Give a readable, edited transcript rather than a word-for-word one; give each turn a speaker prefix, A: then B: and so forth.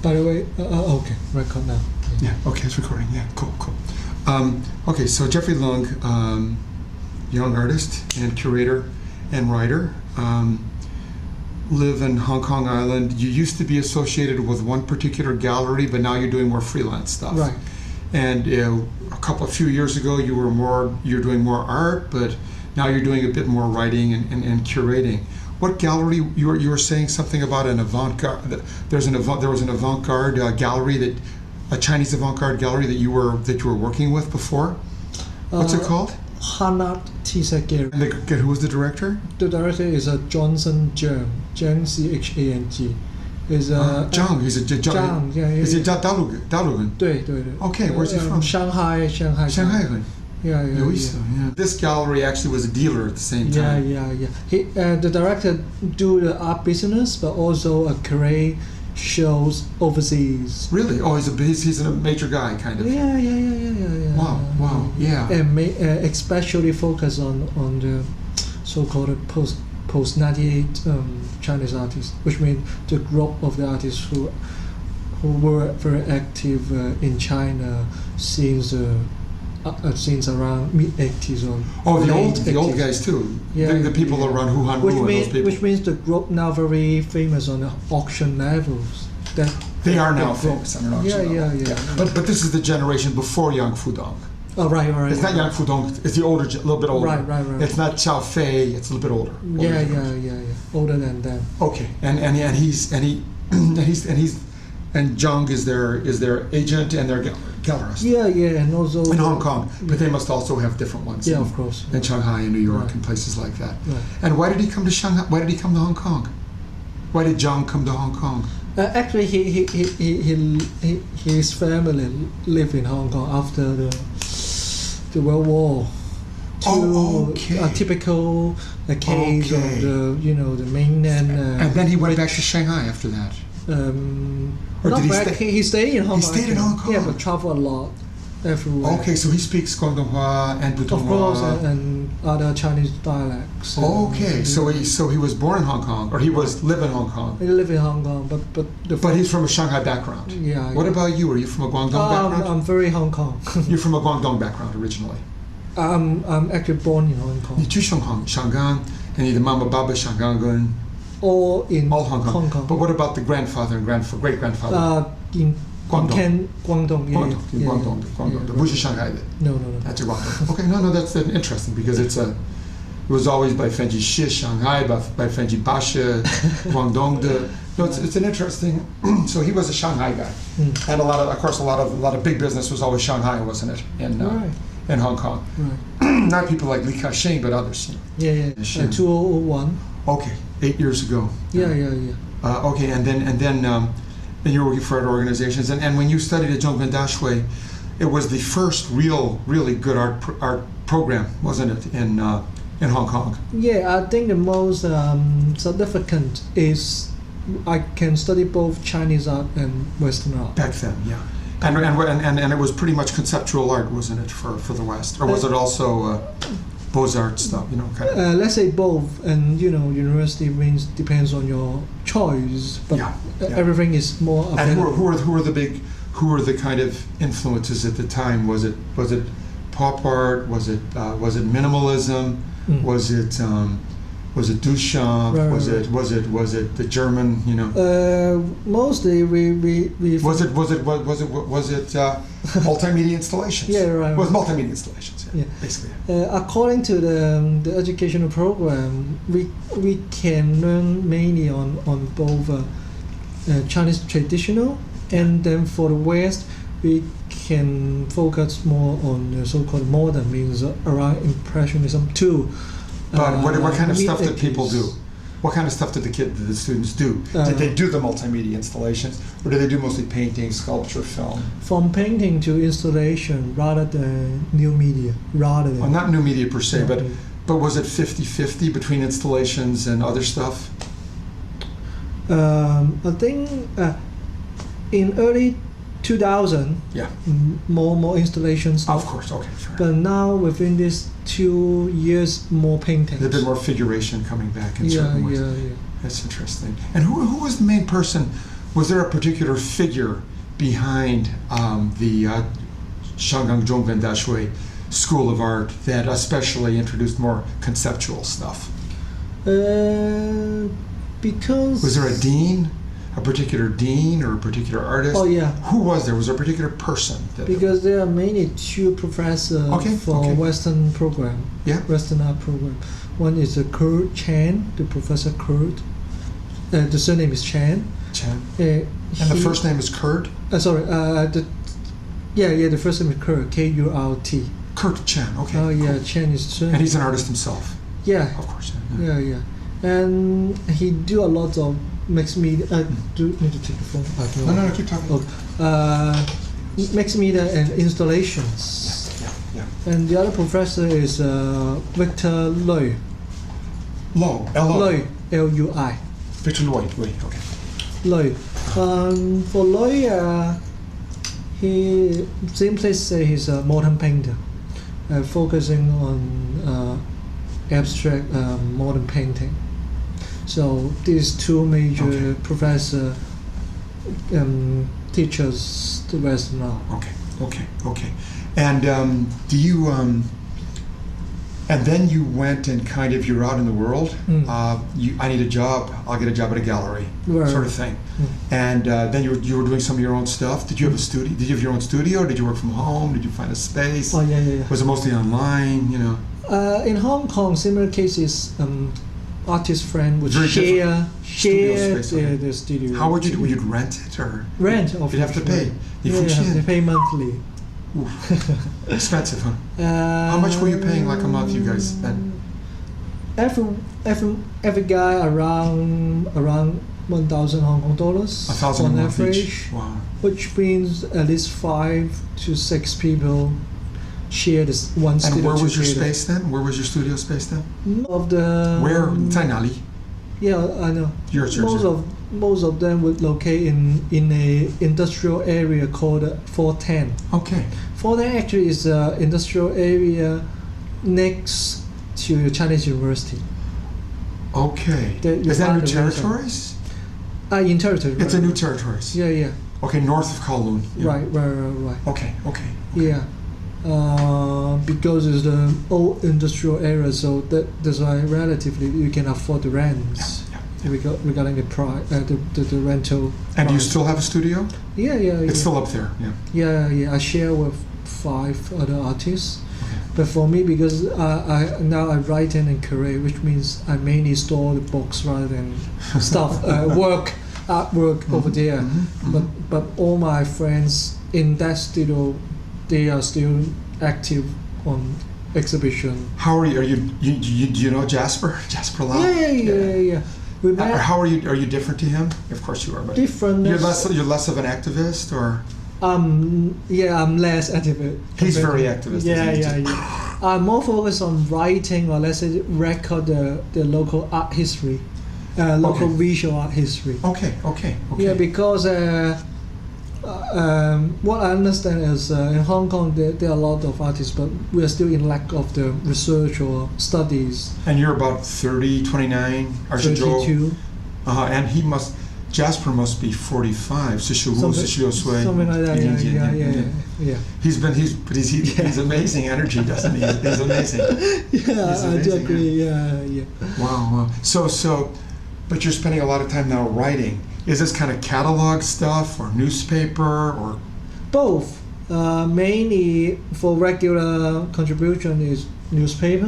A: By the way, okay, record now.
B: Yeah, okay, it's recording. Yeah, cool. Okay, so Jeffrey Leung, young artist and curator and writer, live in Hong Kong Island. You used to be associated with one particular gallery, but now you're doing more freelance stuff.
A: Right.
B: And a few years ago, you're doing more art, but now you're doing a bit more writing and curating. What gallery you were saying something about an avant-garde? There was an avant-garde gallery a Chinese avant-garde gallery that you were working with before. What's it called?
A: Hanat Tisa Gallery.
B: And who was the director?
A: The director is Johnson Zhang, Chang. Is
B: Zhang. He's a
A: Zhang. Yeah.
B: Is he Dalugan?
A: 对。
B: Okay, where's he from?
A: Shanghai.
B: Shanghai.
A: Yeah.
B: This gallery actually was a dealer at the same time.
A: Yeah. He, the director do the art business, but also create shows overseas.
B: Really? Oh, he's a major guy, kind of.
A: Yeah.
B: Wow. Yeah.
A: And especially focus on the so-called post 98 Chinese artists, which means the group of the artists who were very active in China since around mid-80s or
B: the old guys too.
A: Yeah,
B: the people around Wuhan, those people.
A: Which means the group now very famous on the auction levels.
B: They are now famous on an auction level.
A: Yeah.
B: But this is the generation before Yang Fudong.
A: Oh, right.
B: It's not Yang Fudong. It's the older, a little bit older.
A: Right.
B: It's not Xiao Fei. It's a little bit older.
A: Yeah. Older than them.
B: Okay, and Zhang is their agent and their gallerist.
A: Yeah, and also
B: in Hong Kong, but they must also have different ones.
A: Yeah, of course.
B: In Shanghai and New York and places like that.
A: Right.
B: And why did he come to Shanghai? Why did he come to Hong Kong? Why did Zhang come to Hong Kong?
A: Actually, his family lived in Hong Kong after the World War. A typical case of the mainland.
B: And then he went back to Shanghai after that. Or
A: not
B: did
A: back. He stayed in Hong Kong.
B: He stayed in Hong Kong.
A: Yeah, but traveled a lot everywhere.
B: Okay, so he speaks Guangdonghua and Putonghua.
A: Of course, and other Chinese dialects.
B: Okay, so he was born in Hong Kong, or he live in Hong Kong.
A: He lived in Hong Kong, but
B: he's from a Shanghai background.
A: Yeah.
B: What about you? Are you from a Guangdong background?
A: I'm very Hong Kong.
B: You're from a Guangdong background originally.
A: I'm actually born in Hong Kong.
B: 你去香港 and 你的妈妈爸爸香港人
A: All in
B: all Hong Kong. But what about the grandfather and great grandfather?
A: In
B: Guangdong.
A: Guangdong.
B: Guangdong. 不是上海的
A: No.
B: That's Guangdong. Okay, no, that's interesting because it was always by Fenji Shi Shanghai, by Fenji Basha, Guangdong. No, it's an interesting. So he was a Shanghai guy, and a lot of big business was always Shanghai, wasn't it? In Hong Kong.
A: Right.
B: Not people like Li Ka-shing, but others.
A: Yeah. 2001.
B: Okay, 8 years ago.
A: Yeah.
B: Okay, and then you were working for other organizations, and when you studied at Zhongguan Dashui, it was the first really good art program, wasn't it, in Hong Kong? Yeah,
A: I think the most significant is I can study both Chinese art and Western art.
B: Back then, yeah. And it was pretty much conceptual art, wasn't it, for the West? Or was it also Beaux-Arts stuff, kind of?
A: Let's say both, and university depends on your choice, but everything is more available.
B: And who were the kind of influences at the time? Was it pop art? Was it minimalism? Was it Duchamp?
A: Right.
B: Was it the German?
A: Mostly we.
B: Was it multimedia installations?
A: Yeah, right.
B: It was multimedia installations.
A: Yeah.
B: Basically.
A: According to the educational program, we can learn mainly on both Chinese traditional, and then for the West we can focus more on the so-called modern, means around Impressionism too.
B: But what kind of stuff did people do? What kind of stuff did the students do? Did they do the multimedia installations, or did they do mostly painting, sculpture, film?
A: From painting to installation, rather than new media,
B: Well, not new media per se, but was it 50-50 between installations and other stuff?
A: I think in early 2000, more installations.
B: Of course, okay. Sure.
A: But now within these 2 years, more painting.
B: There's a bit more figuration coming back in certain ways.
A: Yeah.
B: That's interesting. And who was the main person Was there a particular figure behind the Shangang Zhongwen Dashui School of Art that especially introduced more conceptual stuff?
A: Because...
B: Was there a dean? A particular dean or a particular artist?
A: Oh, yeah.
B: Who was there? Was there a particular person?
A: Because there are mainly two professors for Western program.
B: Yeah.
A: Western art program. One is Kurt Chan, the Professor Kurt. The surname is Chan.
B: Chan. And the first name is Kurt?
A: The first name is Kurt, K-U-R-T.
B: Kurt Chan, okay.
A: Oh, yeah,
B: cool.
A: Chan is surname.
B: And he's an artist himself?
A: Yeah.
B: Of course.
A: Yeah. And he do a lot of mixed media. Do need to take the phone?
B: No, keep talking.
A: Okay. Mixed media and installations.
B: Yeah.
A: And the other professor is Victor Lui.
B: Lui,
A: L-U-I.
B: Victor Lui, okay.
A: Lui. For Lui, he simply say he's a modern painter, focusing on abstract modern painting. So these two major professors teach us the Western art.
B: Okay. And do you? And then you went and kind of you're out in the world. I need a job. I'll get a job at a gallery, sort of thing. And then you were doing some of your own stuff. Did you have a studio? Did you have your own studio? Did you work from home? Did you find a space?
A: Oh yeah.
B: Was it mostly online?
A: In Hong Kong, similar cases. Artist friend would share the studio.
B: How would you do? Would you rent it or
A: rent?
B: You'd have to pay.
A: You have to pay monthly.
B: Expensive, huh? How much were you paying like a month, you guys then?
A: Every guy around 1,000 Hong Kong dollars
B: 1,000
A: on
B: a month
A: average.
B: Each. Wow.
A: Which means at least 5 to 6 people share this one studio.
B: And where was your
A: together.
B: space then? Where was your studio space then?
A: Of the
B: where? Tainali.
A: Yeah, I know. Most of them would locate in a industrial area called 410.
B: Okay.
A: 410 actually is an industrial area next to Chinese University.
B: Okay. Is that new territories?
A: In territory.
B: It's a new territories.
A: Yeah.
B: Okay, north of Kowloon. Yeah.
A: Right.
B: Okay.
A: Yeah. Because it's the old industrial area, so that's why relatively you can afford the rents. Regarding the price, the rental.
B: And do you still have a studio?
A: Yeah.
B: It's still up there.
A: Yeah. I share with 5 other artists.
B: Okay.
A: But for me, because I write and curate, which means I mainly store the books rather than stuff, artwork over there. But all my friends in that studio, they are still active on exhibition.
B: How are you? Do you know Jasper Lau?
A: Yeah. We met.
B: How are you? Are you different to him? Of course you are. But
A: Different.
B: You're less of an activist, or?
A: Yeah, I'm less active.
B: He's very activist.
A: Yeah. I'm more focused on writing, or let's say record the local art history, local visual art history.
B: Okay.
A: Yeah, because what I understand is in Hong Kong there are a lot of artists, but we are still in lack of the research or studies.
B: And you're about 30, 29,
A: 32.
B: And Jasper must be 45.
A: Something like that. Yeah.
B: He's amazing energy, doesn't he? He's amazing.
A: I do agree. Yeah.
B: Wow. So, but you're spending a lot of time now writing. Is this kind of catalog stuff or newspaper or?
A: Both. Mainly for regular contribution is newspaper.